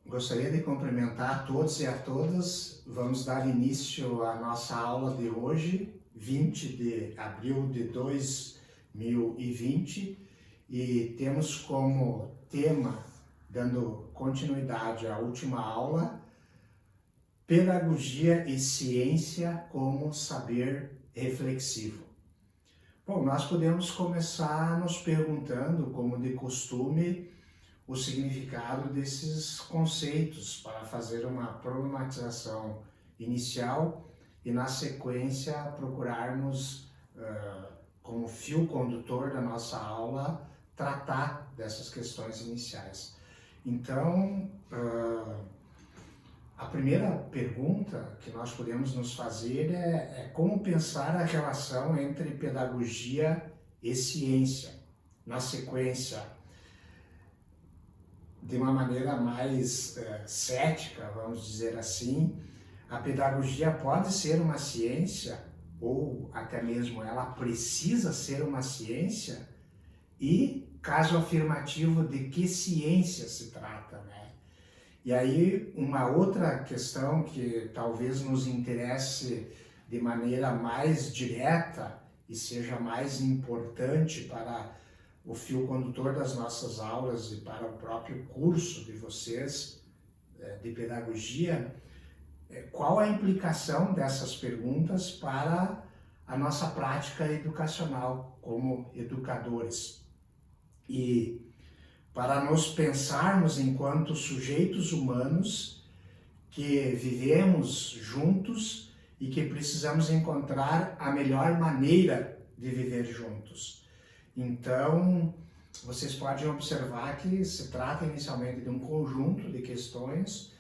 Gostaria de cumprimentar a todos e a todas. Vamos dar início à nossa aula de hoje, 20 de abril de 2020, e temos como tema, dando continuidade à última aula, Pedagogia e Ciência como Saber Reflexivo. Bom, nós podemos começar nos perguntando, como de costume, o significado desses conceitos para fazer uma problematização inicial e, na sequência, procurarmos, como fio condutor da nossa aula, tratar dessas questões iniciais. Então, a primeira pergunta que nós podemos nos fazer é como pensar a relação entre pedagogia e ciência. Na sequência, de uma maneira mais cética, vamos dizer assim, a pedagogia pode ser uma ciência, ou até mesmo ela precisa ser uma ciência, e, caso afirmativo, de que ciência se trata, né? E aí, uma outra questão que talvez nos interesse de maneira mais direta e seja mais importante para o fio condutor das nossas aulas e para o próprio curso de vocês de pedagogia, qual a implicação dessas perguntas para a nossa prática educacional como educadores? E para nos pensarmos enquanto sujeitos humanos que vivemos juntos e que precisamos encontrar a melhor maneira de viver juntos. Então, vocês podem observar que se trata inicialmente de um conjunto de questões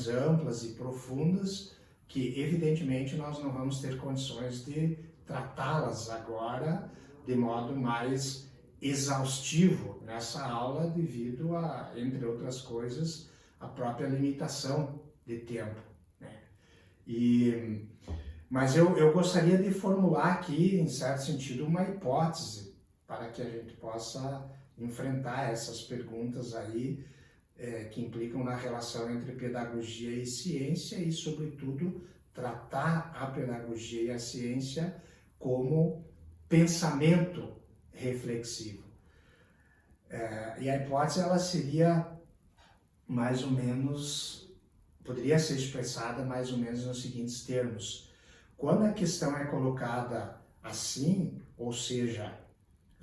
amplas e profundas, que evidentemente nós não vamos ter condições de tratá-las agora de modo mais exaustivo nessa aula, devido a, entre outras coisas, a própria limitação de tempo, né? Mas eu gostaria de formular aqui, em certo sentido, uma hipótese para que a gente possa enfrentar essas perguntas aí que implicam na relação entre pedagogia e ciência e, sobretudo, tratar a pedagogia e a ciência como pensamento reflexivo. E a hipótese ela seria mais ou menos, poderia ser expressada mais ou menos nos seguintes termos. Quando a questão é colocada assim, ou seja,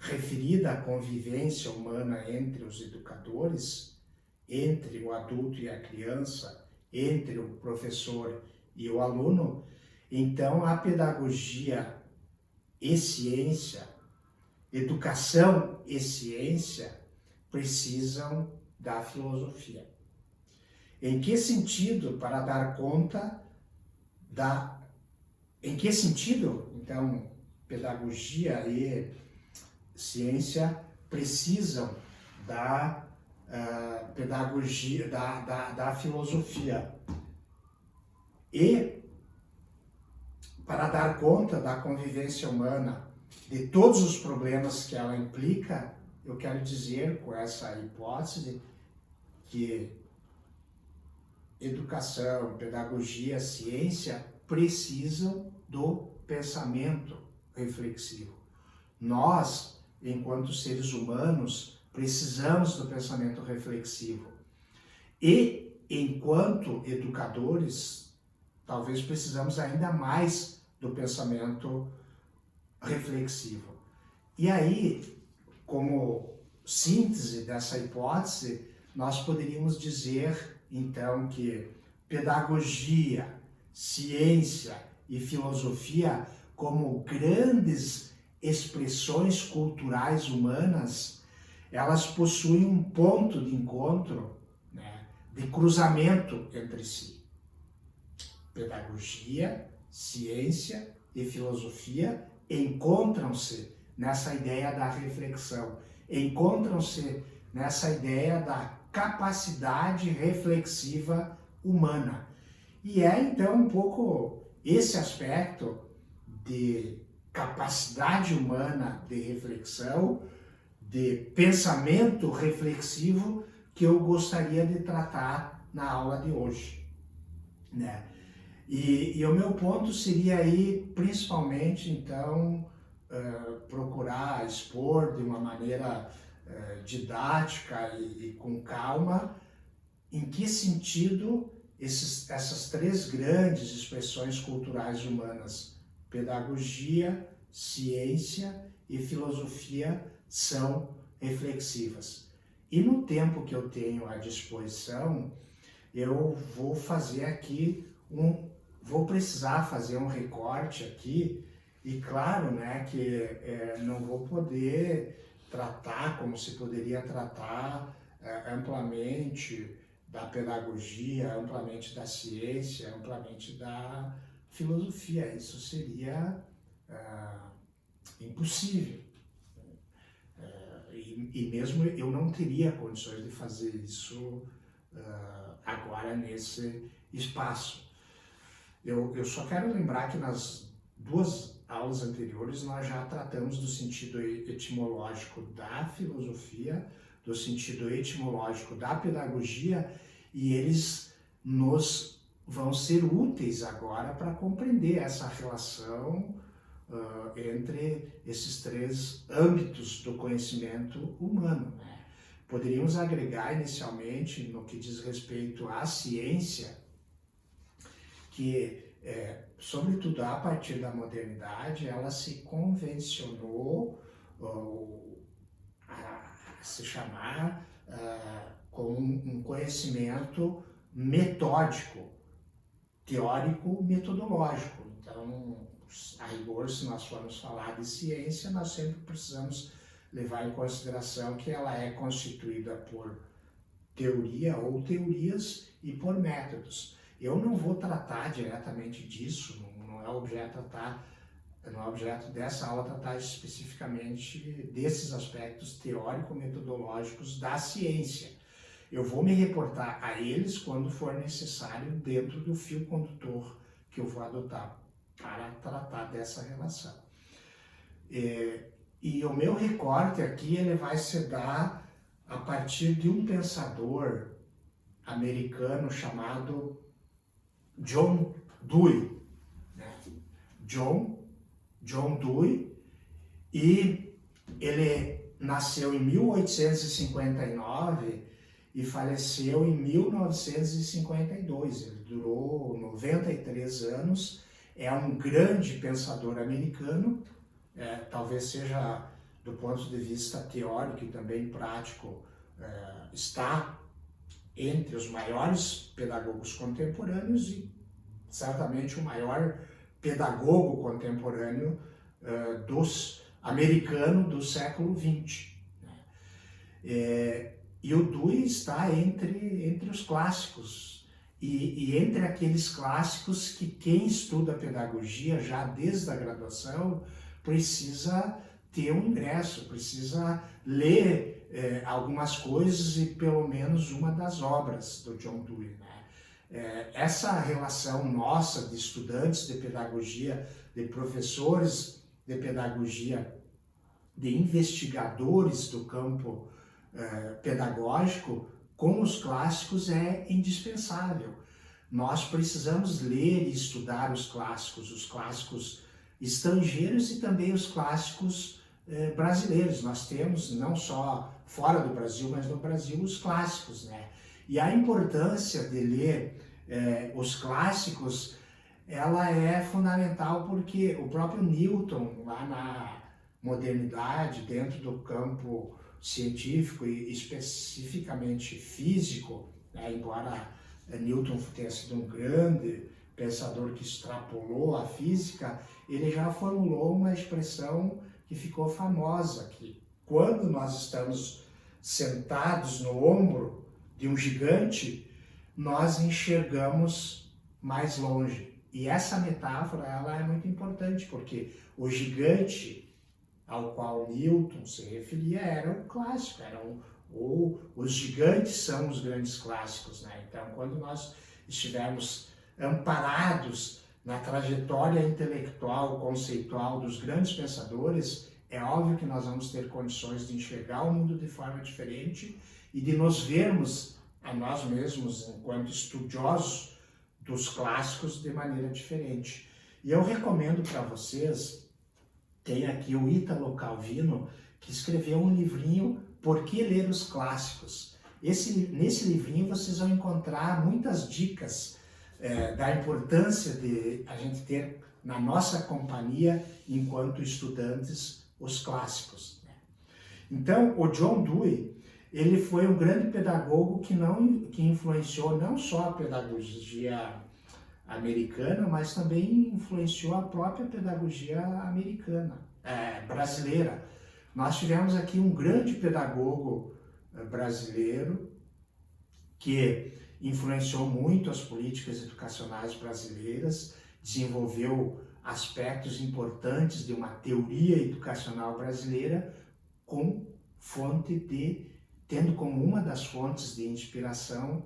referida à convivência humana entre os educadores, entre o adulto e a criança, entre o professor e o aluno, então a pedagogia e ciência, educação e ciência precisam da filosofia. Em que sentido, para dar conta Em que sentido, então, pedagogia e ciência precisam da pedagogia, da filosofia? E, para dar conta da convivência humana, de todos os problemas que ela implica, eu quero dizer com essa hipótese que educação, pedagogia, ciência precisam do pensamento reflexivo. Nós, enquanto seres humanos, precisamos do pensamento reflexivo. E, enquanto educadores, talvez precisamos ainda mais do pensamento reflexivo. E aí, como síntese dessa hipótese, nós poderíamos dizer, então, que pedagogia, ciência e filosofia, como grandes expressões culturais humanas, elas possuem um ponto de encontro, né, de cruzamento entre si. Pedagogia, ciência e filosofia encontram-se nessa ideia da reflexão, encontram-se nessa ideia da capacidade reflexiva humana. E é então um pouco esse aspecto de capacidade humana de reflexão, de pensamento reflexivo, que eu gostaria de tratar na aula de hoje, né? E o meu ponto seria aí, principalmente, então, procurar expor de uma maneira didática e com calma, em que sentido essas três grandes expressões culturais humanas, pedagogia, ciência e filosofia, são reflexivas. E no tempo que eu tenho à disposição, eu vou fazer aqui vou precisar fazer um recorte aqui, e claro, né, que não vou poder tratar como se poderia tratar amplamente da pedagogia, amplamente da ciência, amplamente da filosofia. Isso seria impossível. E mesmo eu não teria condições de fazer isso agora nesse espaço. Eu só quero lembrar que nas duas aulas anteriores nós já tratamos do sentido etimológico da filosofia, do sentido etimológico da pedagogia, e eles nos vão ser úteis agora para compreender essa relação entre esses três âmbitos do conhecimento humano, né? Poderíamos agregar inicialmente, no que diz respeito à ciência, que, sobretudo a partir da modernidade, ela se convencionou a se chamar como um conhecimento metódico, teórico, metodológico. Então, a rigor, se nós formos falar de ciência, nós sempre precisamos levar em consideração que ela é constituída por teoria ou teorias e por métodos. Eu não vou tratar diretamente disso, não é objeto dessa aula tratar especificamente desses aspectos teórico-metodológicos da ciência. Eu vou me reportar a eles quando for necessário dentro do fio condutor que eu vou adotar para tratar dessa relação. E o meu recorte aqui ele vai se dar a partir de um pensador americano chamado John Dewey, né? John Dewey, e ele nasceu em 1859 e faleceu em 1952. Ele durou 93 anos, é um grande pensador americano, talvez seja, do ponto de vista teórico e também prático, está entre os maiores pedagogos contemporâneos e certamente o maior pedagogo contemporâneo americano do século XX. E o Dewey está entre os clássicos, e entre aqueles clássicos que quem estuda pedagogia já desde a graduação precisa ter um ingresso, precisa ler algumas coisas e pelo menos uma das obras do John Dewey, né? Essa relação nossa de estudantes de pedagogia, de professores de pedagogia, de investigadores do campo pedagógico com os clássicos é indispensável. Nós precisamos ler e estudar os clássicos estrangeiros e também os clássicos brasileiros. Nós temos, não só fora do Brasil, mas no Brasil, os clássicos, né? E a importância de ler os clássicos, ela é fundamental porque o próprio Newton, lá na modernidade, dentro do campo científico e especificamente físico, né, embora Newton tenha sido um grande pensador que extrapolou a física, ele já formulou uma expressão que ficou famosa, que quando nós estamos sentados no ombro de um gigante, nós enxergamos mais longe. E essa metáfora ela é muito importante, porque o gigante ao qual Newton se referia era o clássico, os gigantes são os grandes clássicos, né? Então, quando nós estivermos amparados na trajetória intelectual, conceitual dos grandes pensadores, é óbvio que nós vamos ter condições de enxergar o mundo de forma diferente e de nos vermos a nós mesmos, enquanto estudiosos dos clássicos, de maneira diferente. E eu recomendo para vocês, tem aqui o Ítalo Calvino, que escreveu um livrinho, Por que Ler os Clássicos? Nesse livrinho vocês vão encontrar muitas dicas da importância de a gente ter na nossa companhia, enquanto estudantes, os clássicos. Então, o John Dewey, ele foi um grande pedagogo que influenciou não só a pedagogia americana, mas também influenciou a própria pedagogia brasileira. Nós tivemos aqui um grande pedagogo brasileiro que influenciou muito as políticas educacionais brasileiras, desenvolveu aspectos importantes de uma teoria educacional brasileira tendo como uma das fontes de inspiração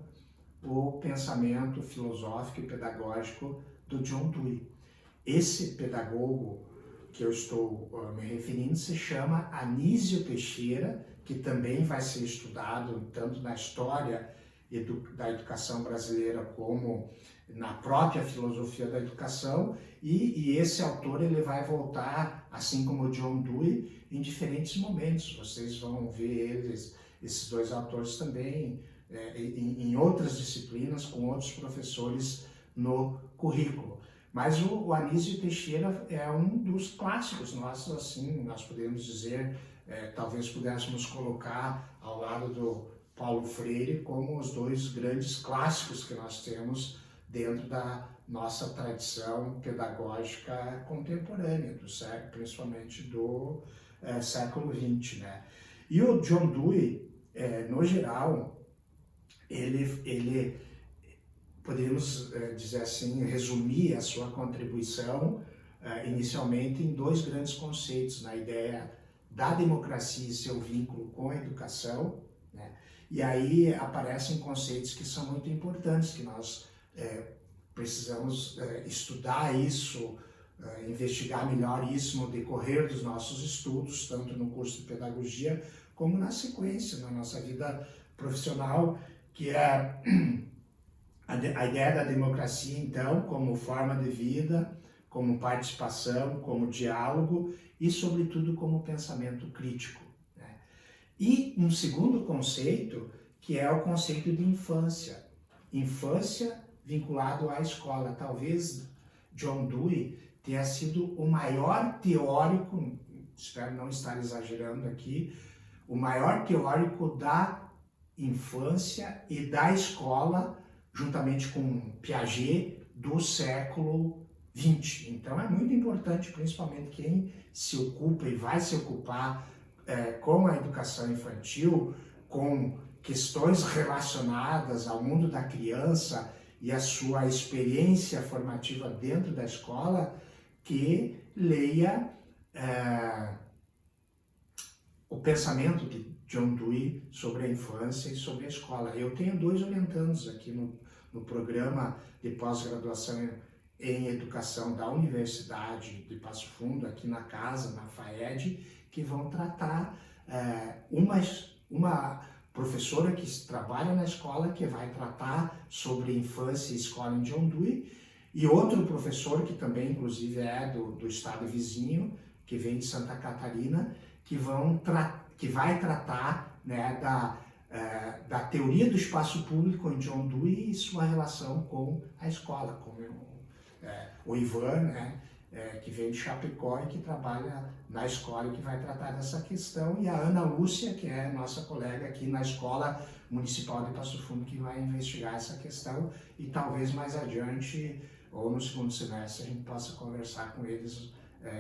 o pensamento filosófico e pedagógico do John Dewey. Esse pedagogo que eu estou me referindo se chama Anísio Teixeira, que também vai ser estudado tanto na história da educação brasileira como na própria filosofia da educação, e esse autor ele vai voltar, assim como o John Dewey, em diferentes momentos. Vocês vão ver esses dois autores também em outras disciplinas, com outros professores no currículo. Mas o Anísio Teixeira é um dos clássicos nossos, assim, nós podemos dizer, talvez pudéssemos colocar ao lado do Paulo Freire como os dois grandes clássicos que nós temos dentro da nossa tradição pedagógica contemporânea, principalmente do século XX, né? E o John Dewey, no geral, ele poderíamos dizer assim, resumir a sua contribuição inicialmente em dois grandes conceitos, na ideia da democracia e seu vínculo com a educação, né? E aí aparecem conceitos que são muito importantes, que nós precisamos estudar isso, investigar melhor isso no decorrer dos nossos estudos, tanto no curso de pedagogia como na sequência, na nossa vida profissional, que é a ideia da democracia, então, como forma de vida, como participação, como diálogo e, sobretudo, como pensamento crítico, né? E um segundo conceito, que é o conceito de infância. Infância vinculado à escola. Talvez John Dewey tenha sido o maior teórico, espero não estar exagerando aqui, o maior teórico da infância e da escola, juntamente com Piaget, do século XX. Então é muito importante, principalmente quem se ocupa e vai se ocupar com a educação infantil, com questões relacionadas ao mundo da criança e a sua experiência formativa dentro da escola, que leia o pensamento de John Dewey sobre a infância e sobre a escola. Eu tenho dois orientandos aqui no programa de pós-graduação em educação da Universidade de Passo Fundo, aqui na casa, na FAED, que vão tratar uma professora que trabalha na escola, que vai tratar sobre infância e escola em John Dewey, e outro professor que também, inclusive, é do estado vizinho, que vem de Santa Catarina, que vai tratar, né, da teoria do espaço público em John Dewey e sua relação com a escola, como o Ivan, né, que vem de Chapecó e que trabalha na escola e que vai tratar dessa questão, e a Ana Lúcia, que é nossa colega aqui na Escola Municipal de Passo Fundo, que vai investigar essa questão, e talvez mais adiante, ou no segundo semestre, a gente possa conversar com eles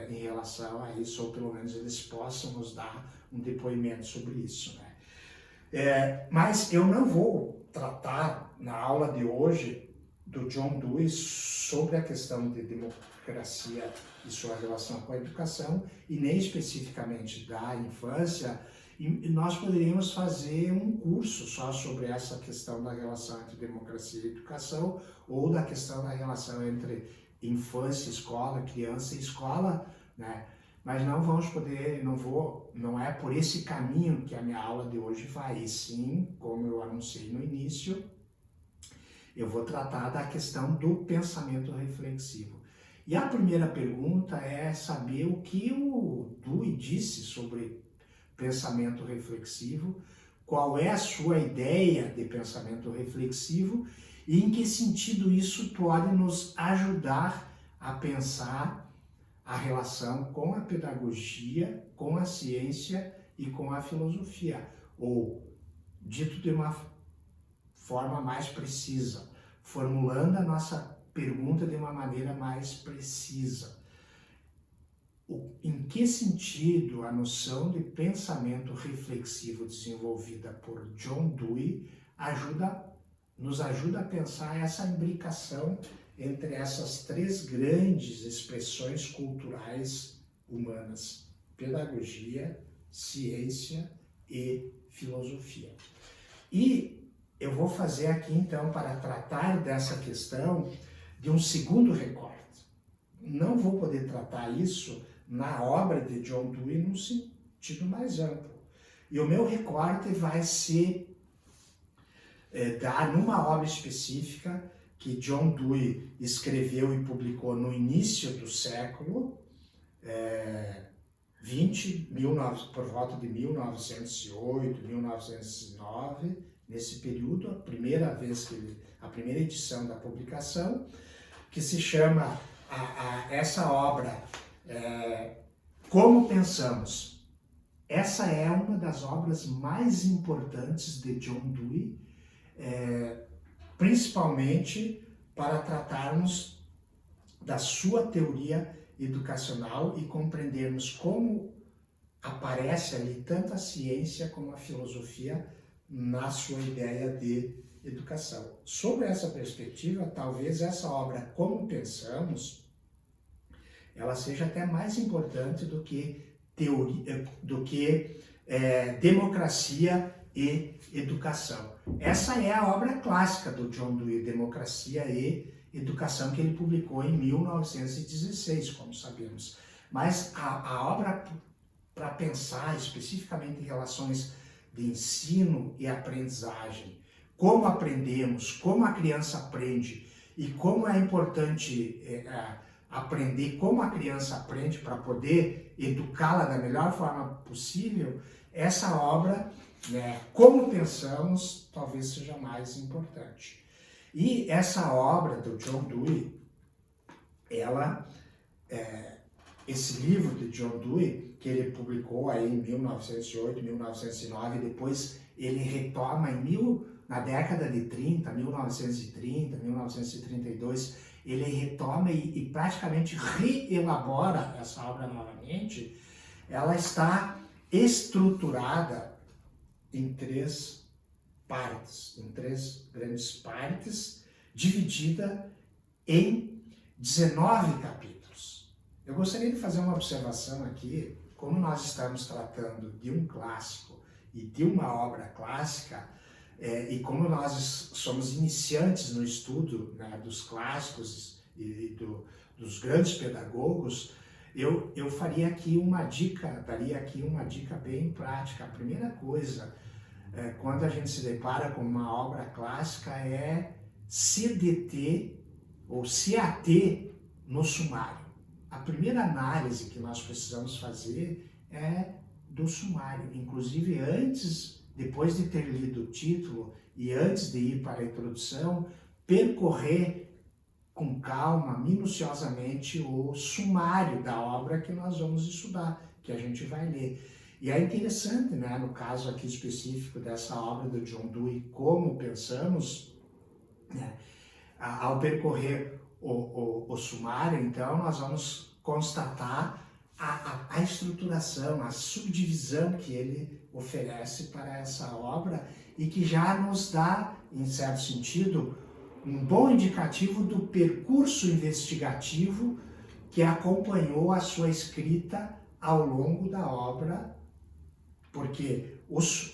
em relação a isso, ou pelo menos eles possam nos dar um depoimento sobre isso, né? Mas eu não vou tratar na aula de hoje do John Dewey sobre a questão de democracia e sua relação com a educação, e nem especificamente da infância, e nós poderíamos fazer um curso só sobre essa questão da relação entre democracia e educação, ou da questão da relação entre infância, escola, criança e escola, né? mas não é por esse caminho que a minha aula de hoje vai, e sim, como eu anunciei no início, eu vou tratar da questão do pensamento reflexivo. E a primeira pergunta é saber o que o Dewey disse sobre pensamento reflexivo, qual é a sua ideia de pensamento reflexivo e em que sentido isso pode nos ajudar a pensar a relação com a pedagogia, com a ciência e com a filosofia. Ou, dito de uma forma mais precisa, formulando a nossa pergunta de uma maneira mais precisa. Em que sentido a noção de pensamento reflexivo desenvolvida por John Dewey nos ajuda a pensar essa imbricação entre essas três grandes expressões culturais humanas: pedagogia, ciência e filosofia. E eu vou fazer aqui, então, para tratar dessa questão, de um segundo recorte. Não vou poder tratar isso na obra de John Dewey num sentido mais amplo. E o meu recorte vai ser dar numa obra específica que John Dewey escreveu e publicou no início do século XX, por volta de 1908, 1909, nesse período, a primeira edição da publicação, que se chama essa obra Como Pensamos. Essa é uma das obras mais importantes de John Dewey, principalmente para tratarmos da sua teoria educacional e compreendermos como aparece ali tanto a ciência como a filosofia na sua ideia de educação. Sobre essa perspectiva, talvez essa obra, Como Pensamos, ela seja até mais importante do que Democracia e Educação. Essa é a obra clássica do John Dewey, Democracia e Educação, que ele publicou em 1916, como sabemos. Mas a obra para pensar especificamente em relações de ensino e aprendizagem, como aprendemos, como a criança aprende e como é importante aprender, como a criança aprende para poder educá-la da melhor forma possível, essa obra, Como Pensamos, talvez seja mais importante. E essa obra do John Dewey, esse livro de John Dewey, que ele publicou aí em 1908, 1909, depois ele retoma na década de 30, 1930, 1932, ele retoma e praticamente reelabora essa obra novamente. Ela está estruturada em três grandes partes, dividida em 19 capítulos. Eu gostaria de fazer uma observação aqui. Como nós estamos tratando de um clássico e de uma obra clássica, e como nós somos iniciantes no estudo, dos clássicos e dos grandes pedagogos, eu faria aqui daria aqui uma dica bem prática. A primeira coisa, quando a gente se depara com uma obra clássica, é se deter ou se ater no sumário. A primeira análise que nós precisamos fazer é do sumário. Inclusive, depois de ter lido o título e antes de ir para a introdução, percorrer com calma, minuciosamente, o sumário da obra que nós vamos estudar, que a gente vai ler. E é interessante, no caso aqui específico dessa obra do John Dewey, Como Pensamos, ao percorrer o sumário, então, nós vamos constatar a estruturação, a subdivisão que ele oferece para essa obra e que já nos dá, em certo sentido, um bom indicativo do percurso investigativo que acompanhou a sua escrita ao longo da obra, porque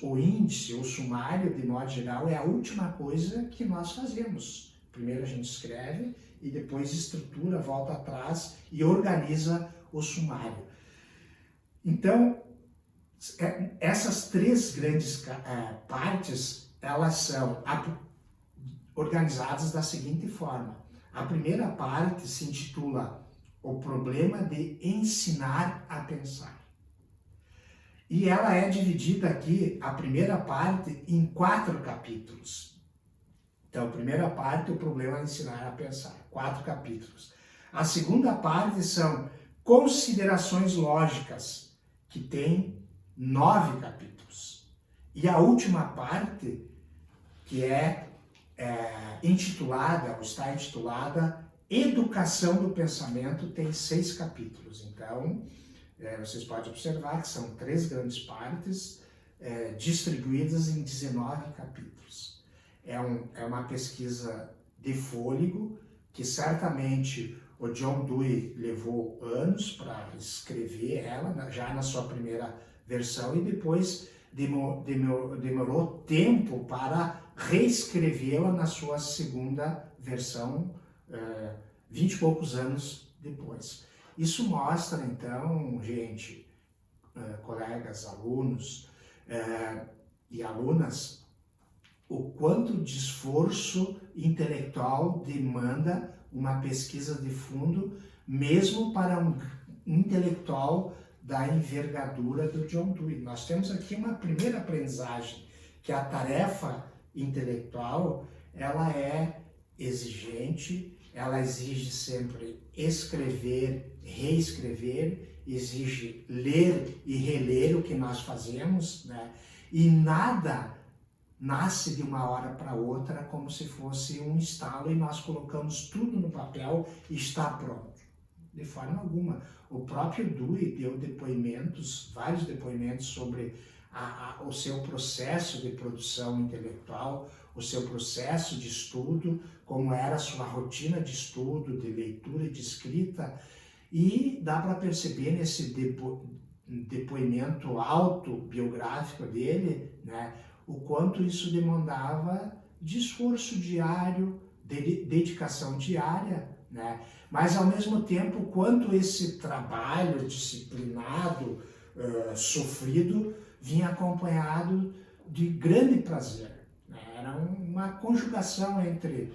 o índice, o sumário, de modo geral, é a última coisa que nós fazemos. Primeiro a gente escreve e depois estrutura, volta atrás e organiza o sumário. Então, essas três grandes partes, elas são organizadas da seguinte forma. A primeira parte se intitula O Problema de Ensinar a Pensar. E ela é dividida aqui, a primeira parte, em 4 capítulos. Então, a primeira parte, o problema é ensinar a pensar, 4 capítulos. A segunda parte são considerações lógicas, que tem 9 capítulos. E a última parte, que intitulada, ou está intitulada, Educação do Pensamento, tem 6 capítulos. Então, vocês podem observar que são 3 grandes partes, distribuídas em 19 capítulos. É uma pesquisa de fôlego, que certamente o John Dewey levou anos para escrever ela, já na sua primeira versão, e depois demorou tempo para reescrevê-la na sua segunda versão, 20 e poucos anos depois. Isso mostra, então, gente, colegas, alunos e alunas, o quanto de esforço intelectual demanda uma pesquisa de fundo, mesmo para um intelectual da envergadura do John Dewey. Nós temos aqui uma primeira aprendizagem, que a tarefa intelectual, ela é exigente, ela exige sempre escrever, reescrever, exige ler e reler o que nós fazemos, né? E nada nasce de uma hora para outra como se fosse um estalo e nós colocamos tudo no papel e está pronto. De forma alguma. O próprio Dewey deu depoimentos, vários depoimentos sobre o seu processo de produção intelectual, o seu processo de estudo, como era a sua rotina de estudo, de leitura e de escrita, e dá para perceber nesse depoimento autobiográfico dele, né, o quanto isso demandava de esforço diário, de dedicação diária, né, mas ao mesmo tempo quanto esse trabalho disciplinado, sofrido, vinha acompanhado de grande prazer. Era uma conjugação entre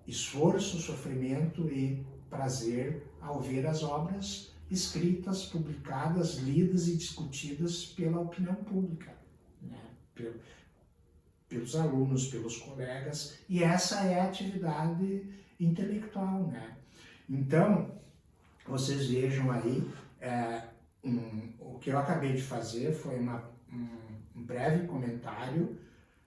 esforço, sofrimento e prazer ao ver as obras escritas, publicadas, lidas e discutidas pela opinião pública, né? Pelos alunos, pelos colegas, e essa é a atividade intelectual, né? Então, vocês vejam aí, o que eu acabei de fazer foi um breve comentário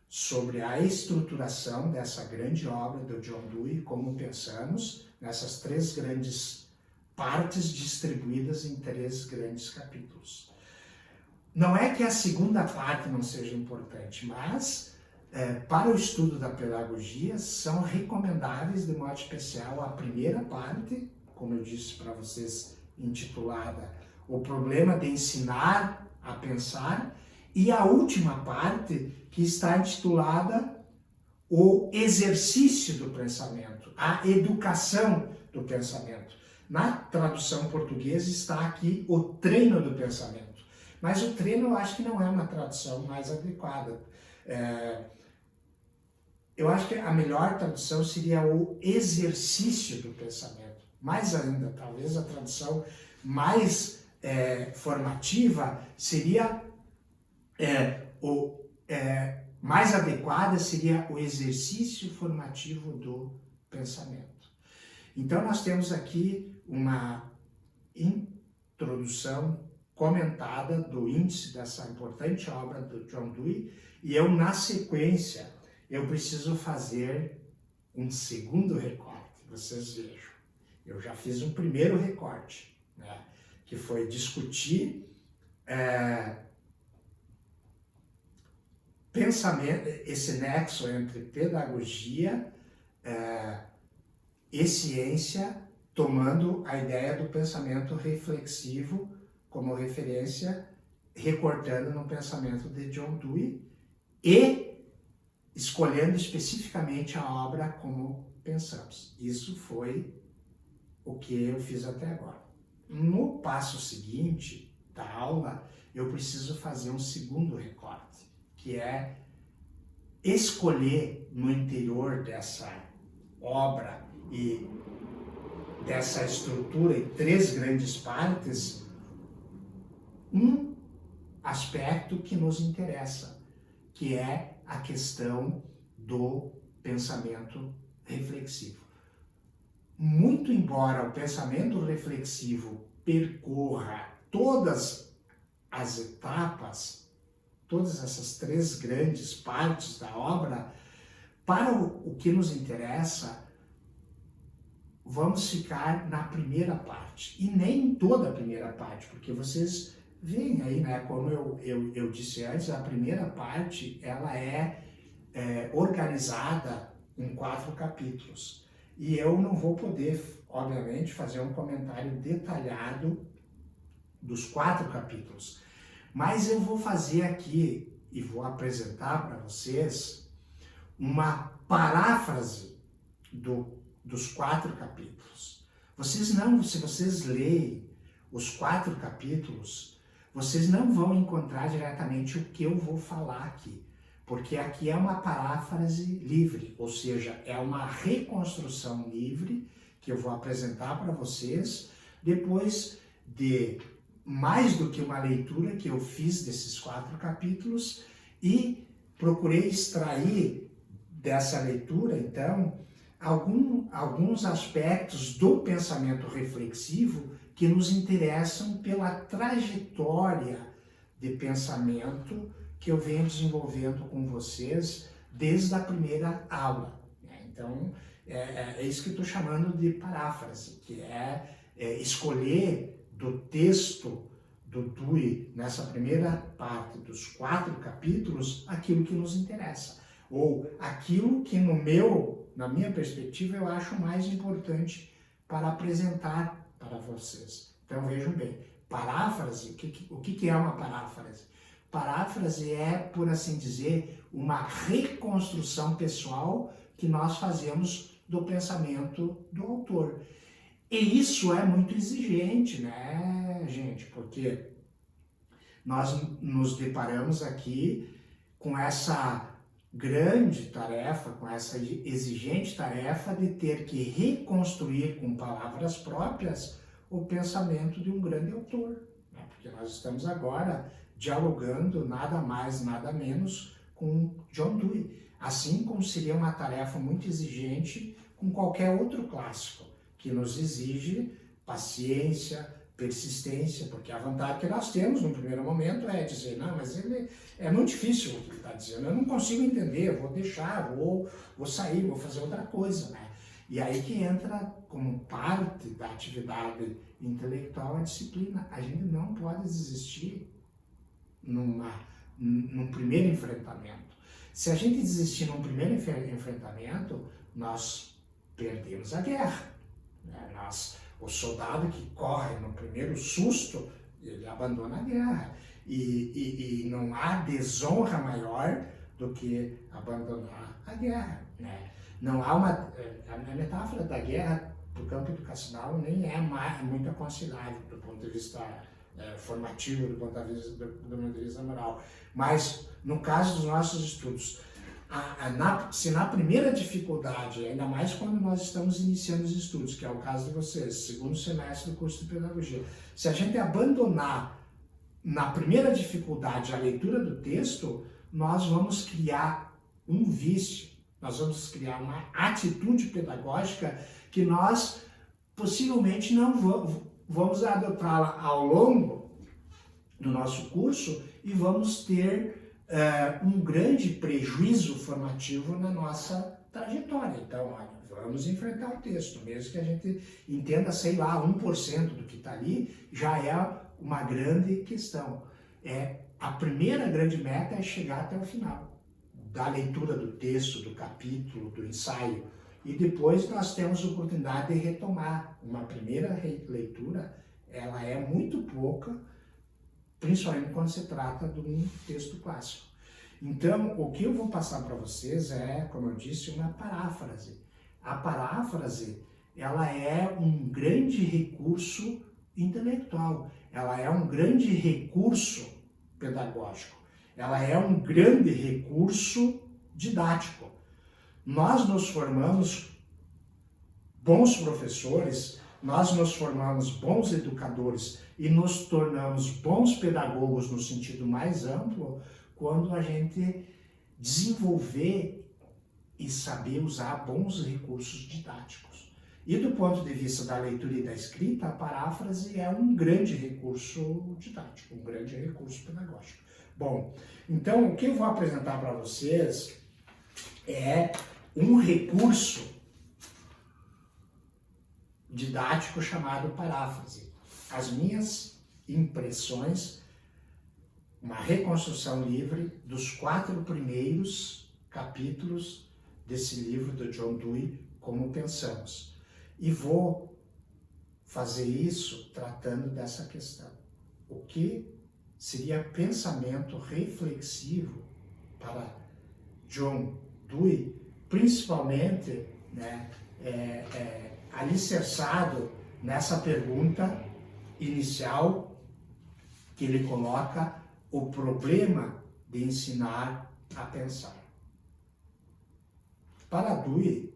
sobre a estruturação dessa grande obra do John Dewey, como pensamos, nessas 3 grandes partes distribuídas em 3 grandes capítulos. Não é que a segunda parte não seja importante, mas para o estudo da pedagogia são recomendáveis de modo especial a primeira parte, como eu disse para vocês, intitulada O Problema de Ensinar a Pensar, e a última parte, que está intitulada O Exercício do Pensamento, a Educação do Pensamento. Na tradução portuguesa está aqui O Treino do Pensamento, mas o treino eu acho que não é uma tradução mais adequada. Eu acho que a melhor tradução seria O Exercício do Pensamento. Mais ainda, talvez a tradução mais formativa seria mais adequada seria o exercício formativo do pensamento. Então nós temos aqui uma introdução comentada do índice dessa importante obra do John Dewey, e eu, na sequência, eu preciso fazer um segundo recorte. Vocês vejam, eu já fiz um primeiro recorte, né, que foi discutir pensamento, esse nexo entre pedagogia e ciência, tomando a ideia do pensamento reflexivo como referência, recortando no pensamento de John Dewey e escolhendo especificamente a obra como pensamos. Isso foi o que eu fiz até agora. No passo seguinte, da aula, eu preciso fazer um segundo recorte, que é escolher no interior dessa obra e dessa estrutura em 3 grandes partes, um aspecto que nos interessa, que é a questão do pensamento reflexivo. Muito embora o pensamento reflexivo percorra todas as etapas, todas essas 3 grandes partes da obra, para o que nos interessa, vamos ficar na primeira parte, e nem toda a primeira parte, porque vocês veem aí, né, como eu disse antes, a primeira parte, ela é organizada em 4 capítulos, e eu não vou poder, obviamente, fazer um comentário detalhado dos 4 capítulos, mas eu vou fazer aqui, e vou apresentar para vocês, uma paráfrase dos 4 capítulos. Se vocês lerem os 4 capítulos, vocês não vão encontrar diretamente o que eu vou falar aqui, porque aqui é uma paráfrase livre, ou seja, é uma reconstrução livre que eu vou apresentar para vocês depois de mais do que uma leitura que eu fiz desses 4 capítulos e procurei extrair dessa leitura, então, alguns aspectos do pensamento reflexivo que nos interessam pela trajetória de pensamento que eu venho desenvolvendo com vocês desde a primeira aula. Então, é isso que eu estou chamando de paráfrase, que é escolher do texto do Dewey, nessa primeira parte dos 4 capítulos, aquilo que nos interessa, ou aquilo que na minha perspectiva, eu acho mais importante para apresentar para vocês. Então vejam bem, paráfrase, o que é uma paráfrase? Paráfrase é, por assim dizer, uma reconstrução pessoal que nós fazemos do pensamento do autor. E isso é muito exigente, né, gente? Porque nós nos deparamos aqui com essa grande tarefa, com essa exigente tarefa de ter que reconstruir com palavras próprias o pensamento de um grande autor, né? Porque nós estamos agora dialogando nada mais, nada menos com John Dewey, assim como seria uma tarefa muito exigente com qualquer outro clássico, que nos exige paciência, persistência, porque a vantagem que nós temos no primeiro momento é dizer, não, mas ele é muito difícil o que ele está dizendo, eu não consigo entender, eu vou deixar, vou sair, vou fazer outra coisa, né? E aí que entra como parte da atividade intelectual a disciplina. A gente não pode desistir num primeiro enfrentamento. Se a gente desistir num primeiro enfrentamento, nós perdemos a guerra, né? O soldado que corre no primeiro susto, ele abandona a guerra. E não há desonra maior do que abandonar a guerra, né? Não há a metáfora da guerra do campo educacional nem é muito aconselhável do ponto de vista formativo, do ponto de vista moral. Mas, no caso dos nossos estudos, se na primeira dificuldade, ainda mais quando nós estamos iniciando os estudos, que é o caso de vocês, segundo semestre do curso de pedagogia, se a gente abandonar na primeira dificuldade a leitura do texto, nós vamos criar um vício, nós vamos criar uma atitude pedagógica que nós possivelmente não vamos adotá-la ao longo do nosso curso e vamos ter um grande prejuízo formativo na nossa trajetória. Então, olha, vamos enfrentar o texto, mesmo que a gente entenda, sei lá, 1% do que está ali, já é uma grande questão. A primeira grande meta é chegar até o final da leitura do texto, do capítulo, do ensaio, e depois nós temos a oportunidade de retomar. Uma primeira leitura, ela é muito pouca, principalmente quando se trata de um texto clássico. Então, o que eu vou passar para vocês é, como eu disse, uma paráfrase. A paráfrase, ela é um grande recurso intelectual. ela é um grande recurso pedagógico, ela é um grande recurso didático. Nós nos formamos bons professores, nós nos formamos bons educadores e nos tornamos bons pedagogos no sentido mais amplo quando a gente desenvolver e saber usar bons recursos didáticos. E do ponto de vista da leitura e da escrita, a paráfrase é um grande recurso didático, um grande recurso pedagógico. Bom, então o que eu vou apresentar para vocês é um recurso didático chamado paráfrase. As minhas impressões, uma reconstrução livre dos 4 primeiros capítulos desse livro do John Dewey, Como Pensamos. E vou fazer isso tratando dessa questão. O que seria pensamento reflexivo para John Dewey, principalmente, né, alicerçado nessa pergunta inicial que ele coloca: o problema de ensinar a pensar. Para Dewey,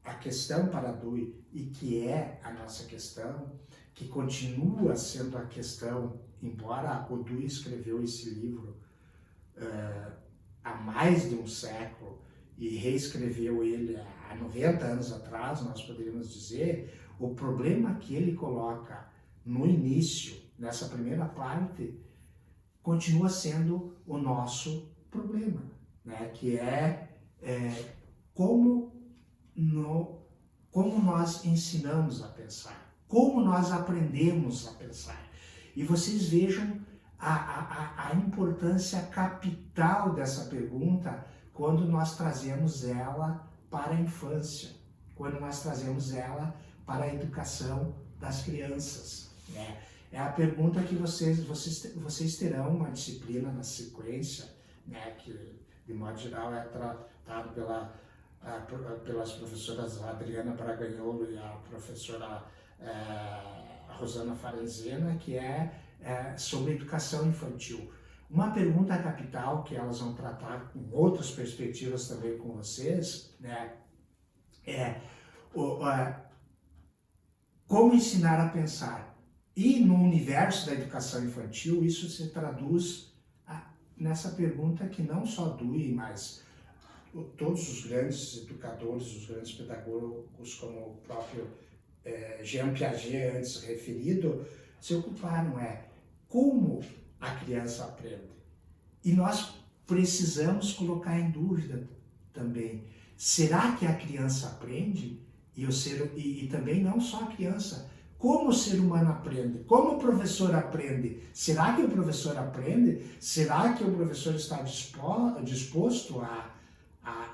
a questão para Dewey, e que é a nossa questão, que continua sendo a questão, embora o Dewey escreveu esse livro há mais de um século e reescreveu ele há 90 anos atrás, nós poderíamos dizer, o problema que ele coloca no início, nessa primeira parte, continua sendo o nosso problema, né? Que é como nós ensinamos a pensar, como nós aprendemos a pensar. E vocês vejam a importância capital dessa pergunta quando nós trazemos ela para a infância, quando nós trazemos ela para a educação das crianças, né? É a pergunta que vocês terão uma disciplina na sequência, né, que de modo geral é tratado pelas professoras Adriana Braganholo e a professora Rosana Farenzena, que é sobre educação infantil. Uma pergunta capital que elas vão tratar com outras perspectivas também com vocês, né, como ensinar a pensar. E no universo da educação infantil, isso se traduz nessa pergunta que não só Dewey, mas todos os grandes educadores, os grandes pedagogos, como o próprio Jean Piaget, antes referido, se ocuparam: como a criança aprende. E nós precisamos colocar em dúvida também: será que a criança aprende? E também não só a criança, como o ser humano aprende, como o professor aprende. Será que o professor aprende? Será que o professor está disposto a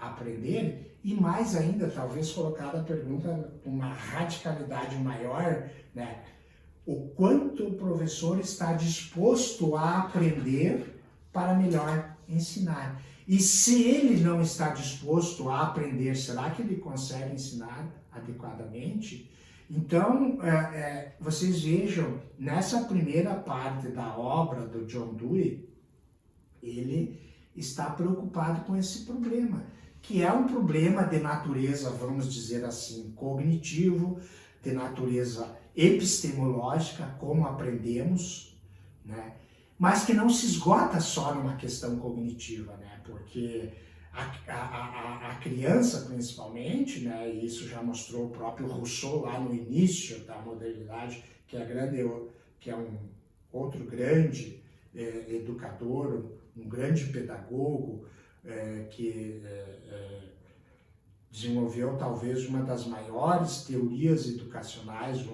aprender? E mais ainda, talvez colocar a pergunta com uma radicalidade maior, né? O quanto o professor está disposto a aprender para melhor ensinar. E se ele não está disposto a aprender, será que ele consegue ensinar adequadamente? Então, vocês vejam, nessa primeira parte da obra do John Dewey, ele está preocupado com esse problema, que é um problema de natureza, vamos dizer assim, cognitivo, de natureza epistemológica, como aprendemos, né? Mas que não se esgota só numa questão cognitiva, né? Porque a criança, principalmente, né? E isso já mostrou o próprio Rousseau lá no início da modernidade, que é um outro grande educador, um grande pedagogo, que desenvolveu talvez uma das maiores teorias educacionais,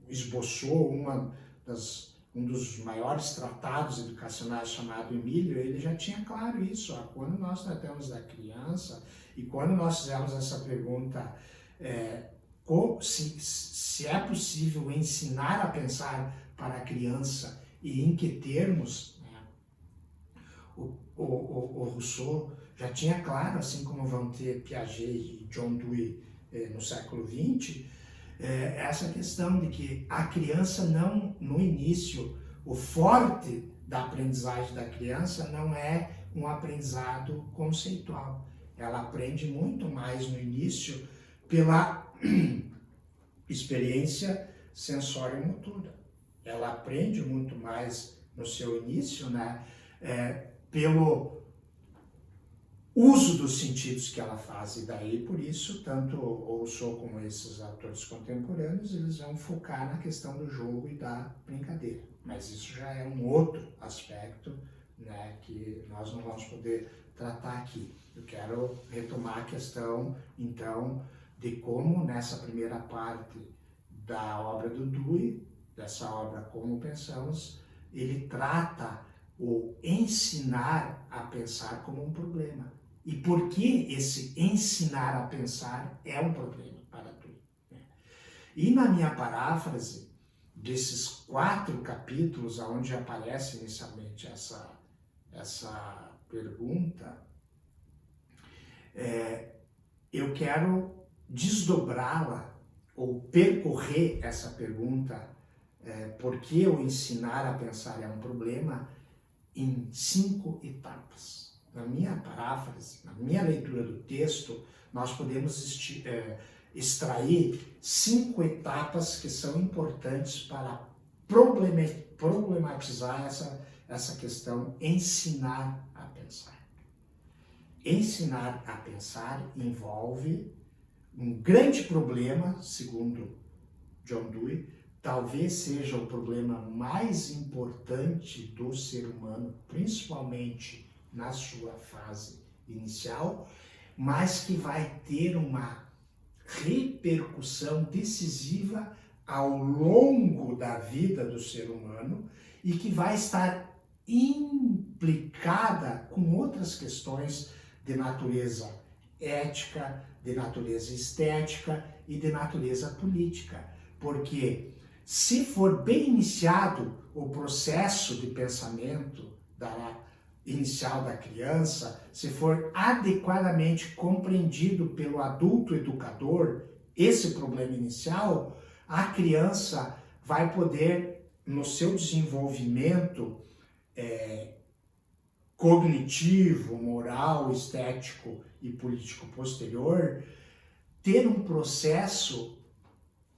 esboçou um dos maiores tratados educacionais chamado Emílio. Ele já tinha claro isso, quando nós tratamos da criança e quando nós fizemos essa pergunta, se é possível ensinar a pensar para a criança e em que termos, né? O Rousseau já tinha claro, assim como vão ter Piaget e John Dewey no século XX, essa questão de que a criança não, no início, o forte da aprendizagem da criança não é um aprendizado conceitual. Ela aprende muito mais no início pela experiência sensório-motora. Ela aprende muito mais no seu início, né, pelo uso dos sentidos que ela faz, e daí por isso, tanto ou sou como esses autores contemporâneos, eles vão focar na questão do jogo e da brincadeira. Mas isso já é um outro aspecto, né, que nós não vamos poder tratar aqui. Eu quero retomar a questão, então, de como nessa primeira parte da obra do Dewey, dessa obra Como Pensamos, ele trata o ensinar a pensar como um problema. E por que esse ensinar a pensar é um problema para Dewey? E na minha paráfrase, desses 4 capítulos, onde aparece inicialmente essa pergunta, eu quero desdobrá-la ou percorrer essa pergunta, por que o ensinar a pensar é um problema, em 5 etapas. Na minha paráfrase, na minha leitura do texto, nós podemos extrair 5 etapas que são importantes para problematizar essa questão, ensinar a pensar. Ensinar a pensar envolve um grande problema, segundo John Dewey, talvez seja o problema mais importante do ser humano, principalmente na sua fase inicial, mas que vai ter uma repercussão decisiva ao longo da vida do ser humano e que vai estar implicada com outras questões de natureza ética, de natureza estética e de natureza política. Porque se for bem iniciado o processo de pensamento inicial da criança, se for adequadamente compreendido pelo adulto educador, esse problema inicial, a criança vai poder, no seu desenvolvimento cognitivo, moral, estético e político posterior, ter um processo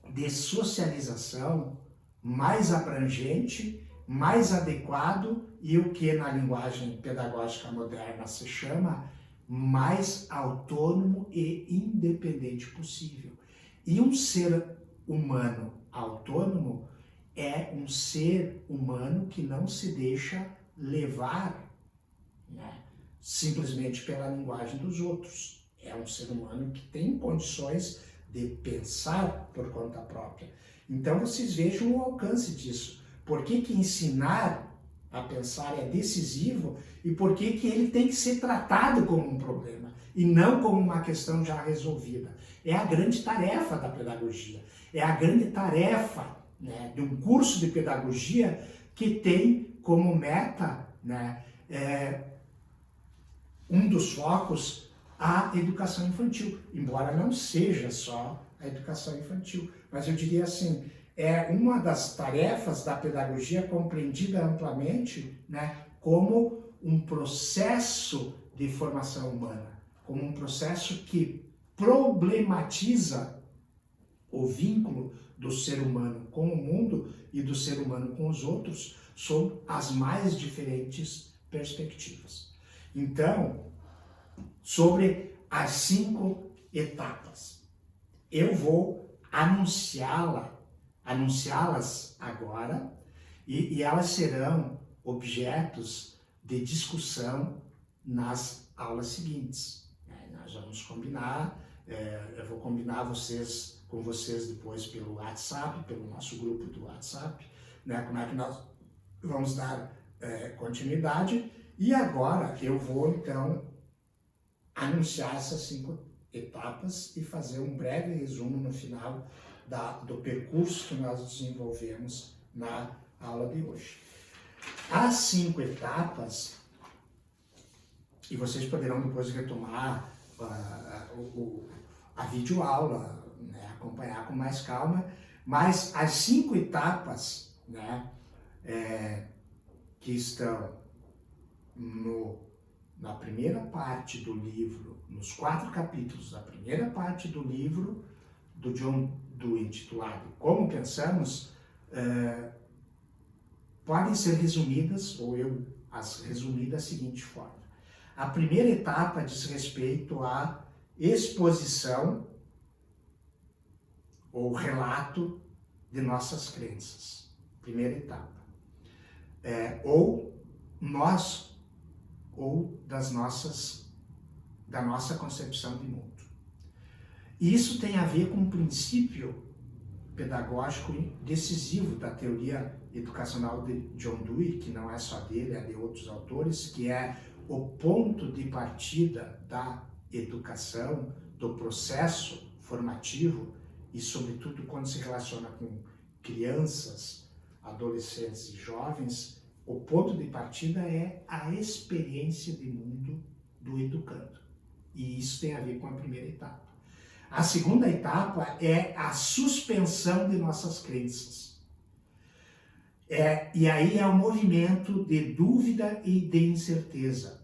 de socialização mais abrangente, mais adequado e o que na linguagem pedagógica moderna se chama mais autônomo e independente possível. E um ser humano autônomo é um ser humano que não se deixa levar, né, simplesmente pela linguagem dos outros. É um ser humano que tem condições de pensar por conta própria. Então vocês vejam o alcance disso. Por que que ensinar a pensar é decisivo e por que que ele tem que ser tratado como um problema e não como uma questão já resolvida. É a grande tarefa da pedagogia, é a grande tarefa, né, de um curso de pedagogia que tem como meta, né, um dos focos a educação infantil, embora não seja só a educação infantil, mas eu diria assim, é uma das tarefas da pedagogia compreendida amplamente, né, como um processo de formação humana, como um processo que problematiza o vínculo do ser humano com o mundo e do ser humano com os outros sob as mais diferentes perspectivas. Então, sobre as 5 etapas, eu vou anunciá-las agora e elas serão objetos de discussão nas aulas seguintes. Nós vamos combinar, eu vou combinar com vocês depois pelo WhatsApp, pelo nosso grupo do WhatsApp, né, como é que nós vamos dar continuidade. E agora eu vou então anunciar essas 5 etapas e fazer um breve resumo no final do percurso que nós desenvolvemos na aula de hoje. As 5 etapas, e vocês poderão depois retomar a videoaula né, acompanhar com mais calma, mas as 5 etapas, né, que estão na primeira parte do livro, nos 4 capítulos da primeira parte do livro do John Dewey, intitulado Como Pensamos, podem ser resumidas, ou eu as resumi da seguinte forma. A primeira etapa diz respeito à exposição ou relato de nossas crenças. Primeira etapa. Ou da nossa concepção de mundo. E isso tem a ver com um princípio pedagógico decisivo da teoria educacional de John Dewey, que não é só dele, é de outros autores, que é o ponto de partida da educação, do processo formativo, e sobretudo quando se relaciona com crianças, adolescentes e jovens, o ponto de partida é a experiência de mundo do educando. E isso tem a ver com a primeira etapa. A segunda etapa é a suspensão de nossas crenças. E aí é o movimento de dúvida e de incerteza.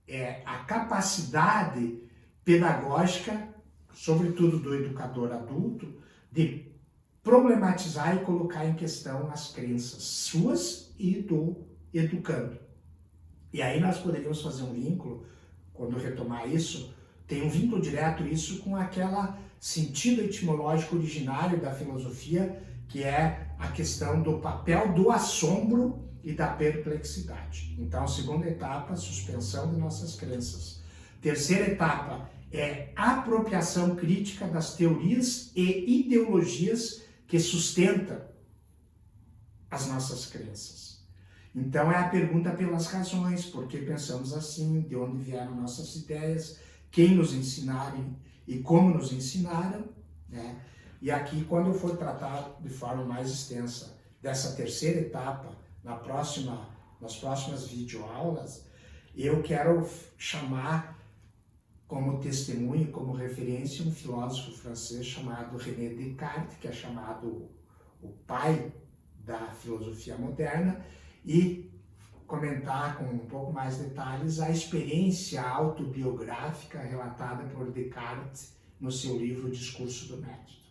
É a capacidade pedagógica, sobretudo do educador adulto, de problematizar e colocar em questão as crenças suas e do educando. E aí nós poderíamos fazer um vínculo, quando retomar isso, tem um vínculo direto isso com aquele sentido etimológico originário da filosofia, que é a questão do papel do assombro e da perplexidade. Então, segunda etapa, suspensão de nossas crenças. Terceira etapa é apropriação crítica das teorias e ideologias que sustentam as nossas crenças. Então, é a pergunta pelas razões, por que pensamos assim, de onde vieram nossas ideias, quem nos ensinaram e como nos ensinaram, né? E aqui, quando eu for tratar de forma mais extensa dessa terceira etapa, nas próximas videoaulas, eu quero chamar como testemunho, como referência, um filósofo francês chamado René Descartes, que é chamado o pai da filosofia moderna, e comentar com um pouco mais detalhes a experiência autobiográfica relatada por Descartes no seu livro Discurso do Método,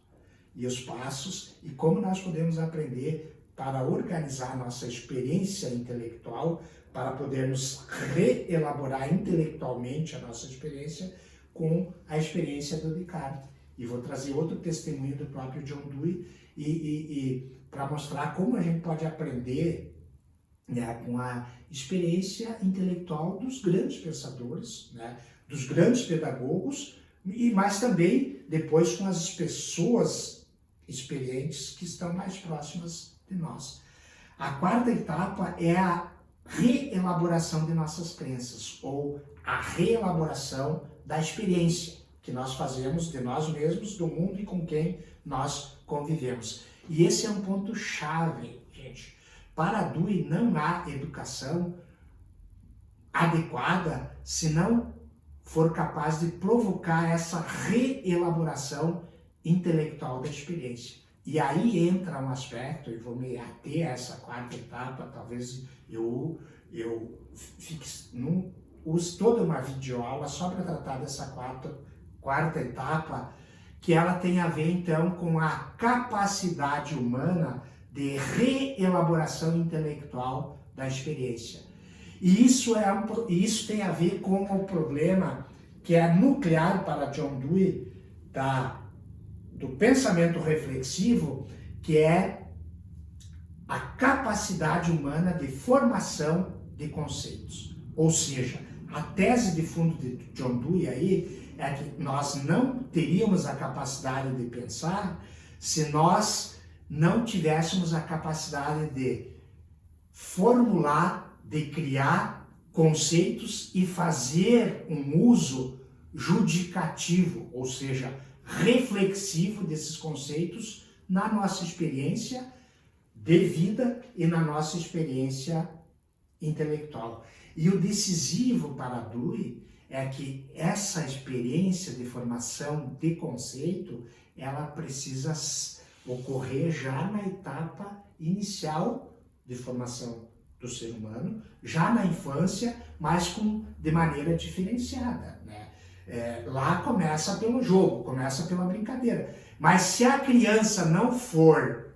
e os passos, e como nós podemos aprender para organizar nossa experiência intelectual, para podermos reelaborar intelectualmente a nossa experiência com a experiência do Descartes. E vou trazer outro testemunho do próprio John Dewey e para mostrar como a gente pode aprender, né, com a experiência intelectual dos grandes pensadores, né, dos grandes pedagogos, mas também depois com as pessoas experientes que estão mais próximas de nós. A quarta etapa é a reelaboração de nossas crenças, ou a reelaboração da experiência que nós fazemos de nós mesmos, do mundo e com quem nós convivemos. E esse é um ponto chave, gente. Para Dewey não há educação adequada se não for capaz de provocar essa reelaboração intelectual da experiência. E aí entra um aspecto, e vou me ater a essa quarta etapa, talvez eu use toda uma videoaula só para tratar dessa quarta etapa, que ela tem a ver então com a capacidade humana de reelaboração intelectual da experiência. E isso tem a ver com o problema que é nuclear para John Dewey do pensamento reflexivo, que é a capacidade humana de formação de conceitos. Ou seja, a tese de fundo de John Dewey aí é que nós não teríamos a capacidade de pensar se nós não tivéssemos a capacidade de formular, de criar conceitos e fazer um uso judicativo, ou seja, reflexivo desses conceitos na nossa experiência de vida e na nossa experiência intelectual. E o decisivo para Dewey é que essa experiência de formação de conceito, ela precisa ocorrer já na etapa inicial de formação do ser humano, já na infância, mas de maneira diferenciada, né? Lá começa pelo jogo, começa pela brincadeira. Mas se a criança não for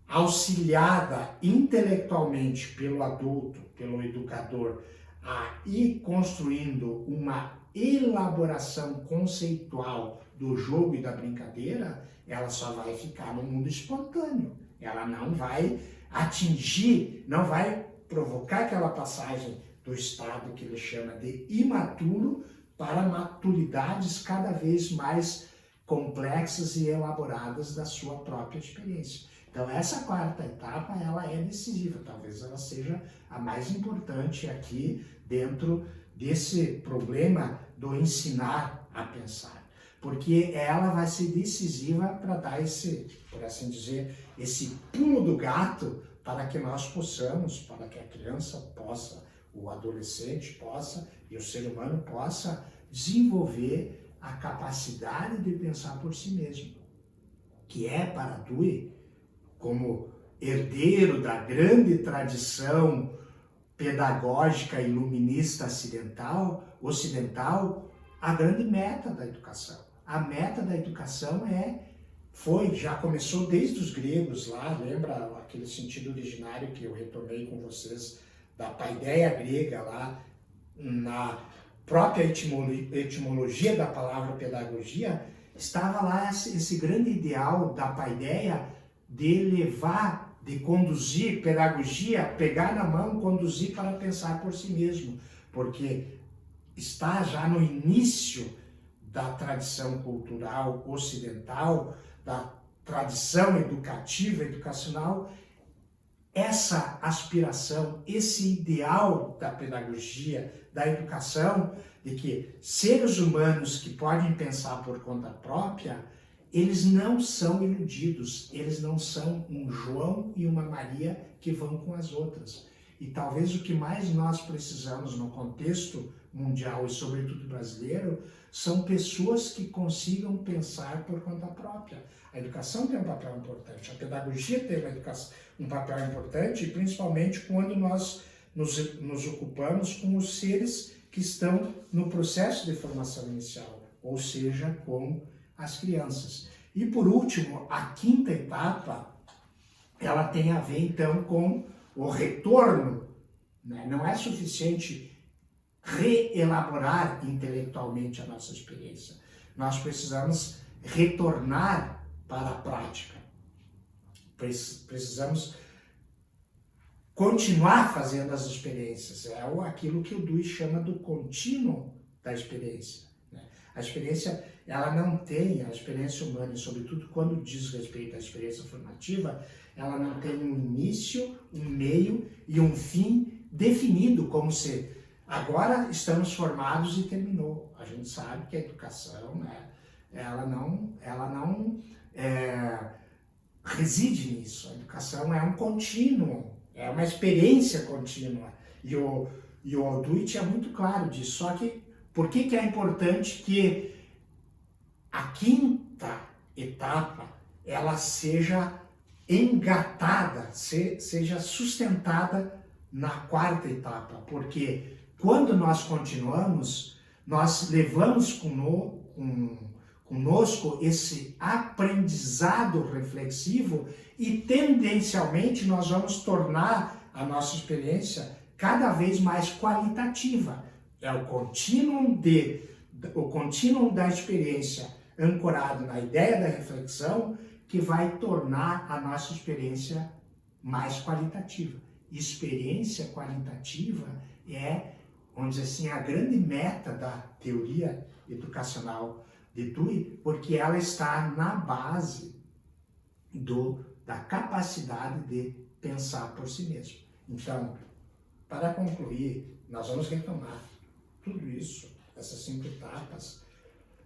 auxiliada intelectualmente pelo adulto, pelo educador, a ir construindo uma elaboração conceitual do jogo e da brincadeira, ela só vai ficar no mundo espontâneo. Ela não vai atingir, não vai provocar aquela passagem do estado que ele chama de imaturo para maturidades cada vez mais complexas e elaboradas da sua própria experiência. Então essa quarta etapa, ela é decisiva, talvez ela seja a mais importante aqui dentro desse problema do ensinar a pensar, porque ela vai ser decisiva para dar esse, por assim dizer, esse pulo do gato para que nós possamos, para que a criança possa, o adolescente possa e o ser humano possa desenvolver a capacidade de pensar por si mesmo, que é para Dewey, como herdeiro da grande tradição pedagógica iluminista ocidental, a grande meta da educação. A meta da educação já começou desde os gregos lá, lembra aquele sentido originário que eu retomei com vocês, da paideia grega lá, na própria etimologia da palavra pedagogia, estava lá esse grande ideal da paideia de levar, de conduzir, pedagogia, pegar na mão, conduzir para pensar por si mesmo, porque está já no início da tradição cultural ocidental, da tradição educacional, essa aspiração, esse ideal da pedagogia, da educação, de que seres humanos que podem pensar por conta própria, eles não são iludidos, eles não são um João e uma Maria que vão com as outras. E talvez o que mais nós precisamos no contexto mundial e sobretudo brasileiro são pessoas que consigam pensar por conta própria. A educação tem um papel importante, a pedagogia tem um papel importante, principalmente quando nós nos ocupamos com os seres que estão no processo de formação inicial, ou seja, com as crianças. E por último, a quinta etapa, ela tem a ver então com o retorno, né? Não é suficiente reelaborar intelectualmente a nossa experiência. Nós precisamos retornar para a prática. Precisamos continuar fazendo as experiências. É aquilo que o Dewey chama do contínuo da experiência. A experiência, ela não tem, a experiência humana, e sobretudo quando diz respeito à experiência formativa, ela não tem um início, um meio e um fim definido, como se agora estamos formados e terminou. A gente sabe que a educação, né, ela não reside nisso. A educação é um contínuo, é uma experiência contínua. E o Dewey é muito claro disso. Só que por que é importante que a quinta etapa ela seja engatada, seja sustentada na quarta etapa? Porque quando nós continuamos, nós levamos conosco esse aprendizado reflexivo e tendencialmente nós vamos tornar a nossa experiência cada vez mais qualitativa. É o contínuo da experiência ancorado na ideia da reflexão que vai tornar a nossa experiência mais qualitativa. Experiência qualitativa é, vamos dizer assim, a grande meta da teoria educacional de Dewey, porque ela está na base da capacidade de pensar por si mesmo. Então, para concluir, nós vamos retomar tudo isso, essas 5 etapas,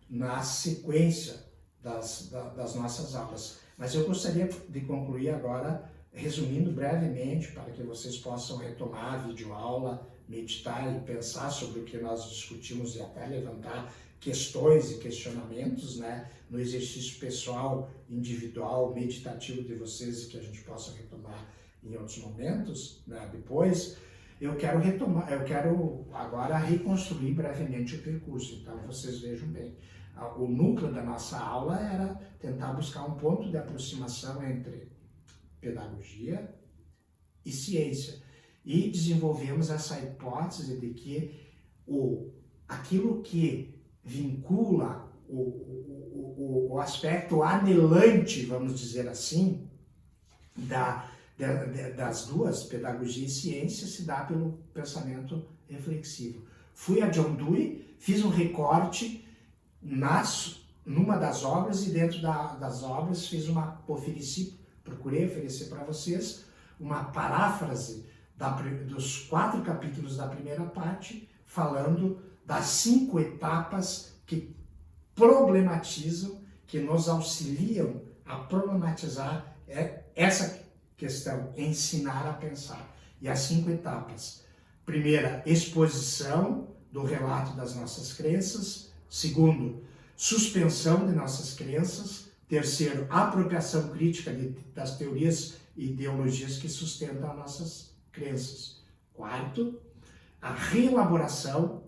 na sequência das nossas aulas. Mas eu gostaria de concluir agora, resumindo brevemente, para que vocês possam retomar a videoaula meditar e pensar sobre o que nós discutimos e até levantar questões e questionamentos, né, no exercício pessoal, individual, meditativo de vocês, que a gente possa retomar em outros momentos, né, depois. Eu quero agora reconstruir brevemente o percurso, então vocês vejam bem. O núcleo da nossa aula era tentar buscar um ponto de aproximação entre pedagogia e ciência. E desenvolvemos essa hipótese de que aquilo que vincula o aspecto anelante, vamos dizer assim, das duas, pedagogia e ciência, se dá pelo pensamento reflexivo. Fui a John Dewey, fiz um recorte numa das obras e dentro das obras procurei oferecer para vocês uma paráfrase dos 4 capítulos da primeira parte, falando das 5 etapas que problematizam, que nos auxiliam a problematizar essa questão, ensinar a pensar. E as 5 etapas. Primeira, exposição do relato das nossas crenças. Segundo, suspensão de nossas crenças. Terceiro, apropriação crítica das teorias e ideologias que sustentam as nossas crenças. Quarto, a reelaboração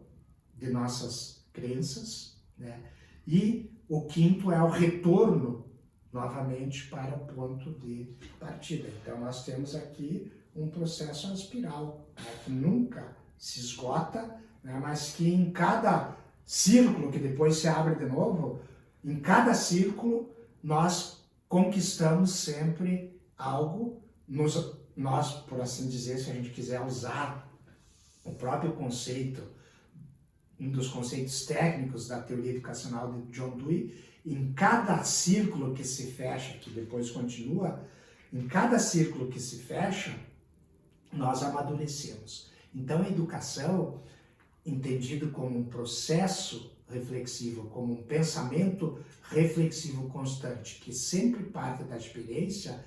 de nossas crenças, né? E o quinto é o retorno novamente para o ponto de partida. Então nós temos aqui um processo espiral, né, que nunca se esgota, né, mas que em cada círculo que depois se abre de novo, em cada círculo nós conquistamos sempre algo, nós, por assim dizer, se a gente quiser usar o próprio conceito, um dos conceitos técnicos da teoria educacional de John Dewey, em cada círculo que se fecha, que depois continua, em cada círculo que se fecha, nós amadurecemos. Então a educação, entendido como um processo reflexivo, como um pensamento reflexivo constante, que sempre parte da experiência,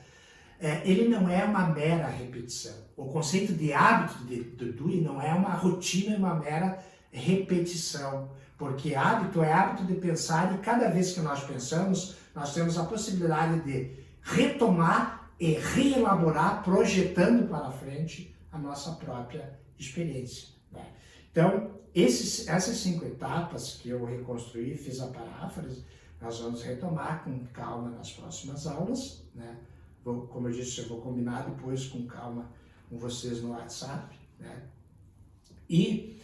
ele não é uma mera repetição. O conceito de hábito de Dewey não é uma rotina, é uma mera repetição, porque hábito é hábito de pensar, e cada vez que nós pensamos, nós temos a possibilidade de retomar e reelaborar, projetando para frente a nossa própria experiência, né? Então, essas 5 etapas que eu reconstruí, fiz a paráfrase, nós vamos retomar com calma nas próximas aulas, né? Como eu disse, eu vou combinar depois com calma com vocês no WhatsApp, né? E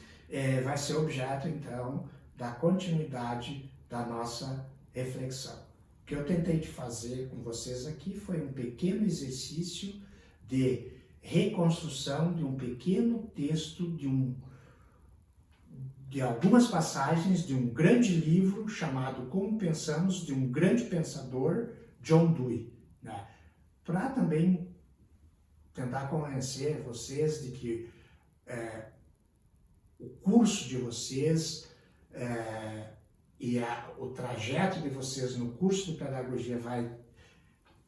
vai ser objeto, então, da continuidade da nossa reflexão. O que eu tentei de fazer com vocês aqui foi um pequeno exercício de reconstrução de um pequeno texto, de algumas passagens de um grande livro chamado Como Pensamos, de um grande pensador, John Dewey, né? Para também tentar convencer vocês de que o curso de vocês o trajeto de vocês no curso de pedagogia vai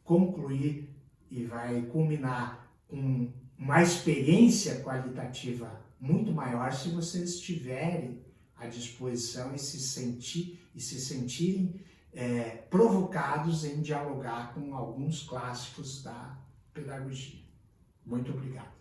concluir e vai culminar com uma experiência qualitativa muito maior se vocês estiverem à disposição e se sentirem provocados em dialogar com alguns clássicos da pedagogia. Muito obrigado.